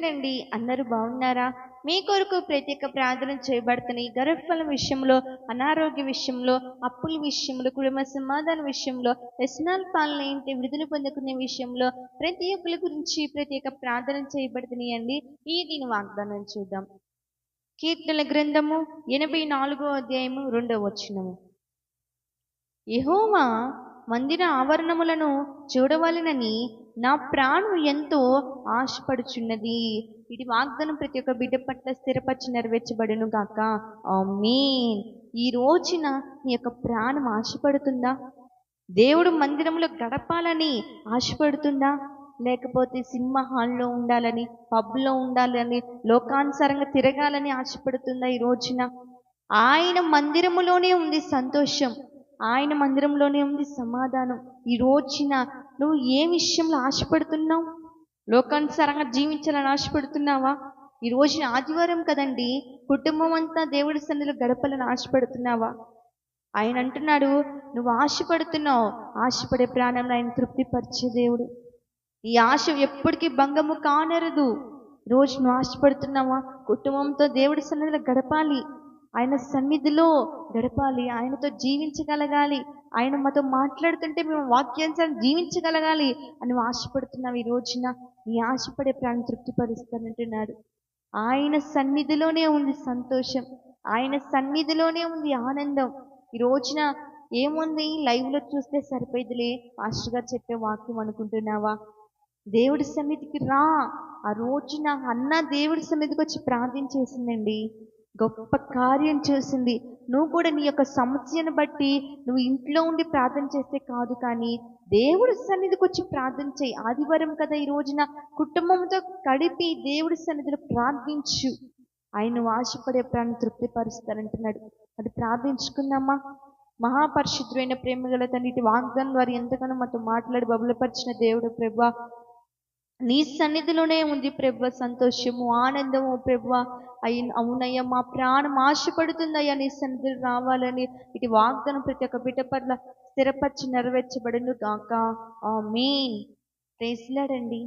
ప్రైజ్లాడండి. అందరూ బాగున్నారా? మీ కొరకు ప్రత్యేక ప్రార్థన చేయబడుతున్నాయి. గర్భఫలం విషయంలో, అనారోగ్య విషయంలో, అప్పుల విషయంలో, కుటుంబ సమాధాన విషయంలో, వ్యసనాల పాలన ఏంటి విడుదల పొందుకునే విషయంలో ప్రతి ఒక్కరి గురించి ప్రత్యేక ప్రార్థన చేయబడుతున్నాయి అండి. ఈ దీని వాగ్దానం చూద్దాం. కీర్తనల గ్రంథము 84వ అధ్యాయము 2వ వచనము. యెహోవా మందిర ఆవరణములను చూడవలెనని నా ప్రాణం ఎంతో ఆశపడుచున్నది. ఇది వాగ్దానం ప్రతి ఒక్క బిడ్డ పట్ల స్థిరపరిచి నెరవేర్చబడును గాక. ఆమేన్. ఈ రోజున నీ యొక్క ప్రాణం ఆశపడుతుందా? దేవుడు మందిరంలో గడపాలని ఆశపడుతుందా? లేకపోతే సినిమా హాల్లో ఉండాలని, పబ్లో ఉండాలని, లోకానుసారంగా తిరగాలని ఆశపడుతుందా? ఈ రోజున ఆయన మందిరములోనే ఉంది సంతోషం, ఆయన మందిరంలోనే ఉంది సమాధానం. ఈ రోజున నువ్వు ఏ విషయంలో ఆశపడుతున్నావు? లోకానుసారంగా జీవించాలని ఆశపడుతున్నావా? ఈ రోజున ఆదివారం కదండి, కుటుంబం అంతా దేవుడి సన్నిధిలో గడపాలని ఆశపడుతున్నావా? ఆయన అంటున్నాడు, నువ్వు ఆశపడుతున్నావు, ఆశపడే ప్రాణంలో ఆయన తృప్తిపరిచే దేవుడు. ఈ ఆశ ఎప్పటికీ భంగము కానరదు. రోజు నువ్వు ఆశపడుతున్నావా? కుటుంబంతో దేవుడి సన్నిధిలో గడపాలి, ఆయన సన్నిధిలో గడపాలి, ఆయనతో జీవించగలగాలి, ఆయన మాతో మాట్లాడుతుంటే మేము వాక్యానుసారం జీవించగలగాలి అని నువ్వు ఆశపడుతున్నావు. ఈ రోజున నీ ఆశపడే ప్రాణం తృప్తిపరుస్తానంటున్నాడు. ఆయన సన్నిధిలోనే ఉంది సంతోషం, ఆయన సన్నిధిలోనే ఉంది ఆనందం. ఈ రోజున ఏముంది, లైవ్లో చూస్తే సరిపోయిదిలే పాస్టర్ గారు చెప్పే వాక్యం అనుకుంటున్నావా? దేవుడి సన్నిధికి రా. ఆ రోజున అన్న దేవుడి సన్నిధికి వచ్చి ప్రార్థించేసిందండి, గొప్ప కార్యం చేసింది. నువ్వు కూడా నీ యొక్క సమస్యను బట్టి నువ్వు ఇంట్లో ఉండి ప్రార్థన చేస్తే కాదు, కానీ దేవుడి సన్నిధికి వచ్చి ప్రార్థన చేయి. ఆదివారం కదా, ఈ రోజున కుటుంబంతో గడిపి దేవుడి సన్నిధిలో ప్రార్థించు. ఆయన ఆశపడే ప్రాణం తృప్తిపరుస్తారంటున్నాడు. అది ప్రార్థించుకుందామా? మహాపరిశుద్ధుడైన ప్రేమగల తండ్రి, ఇటు వాగ్దానం ద్వారా ఎంతగానో మాతో మాట్లాడి బబులపరిచిన దేవుడు ప్రభువా, నీ సన్నిధిలోనే ఉంది ప్రభువా సంతోషము, ఆనందము ప్రభువా. అవునయ్యా, మా ప్రాణం ఆశపడుతుందయ్యా నీ సన్నిధిలో రావాలని. ఇటు వాగ్దానం ప్రతి ఒక్క బిడ్డ పట్ల స్థిరపరిచి నెరవేర్చబడును గాక. ఆమేన్. ప్రైజ్ లార్డ్ అండి.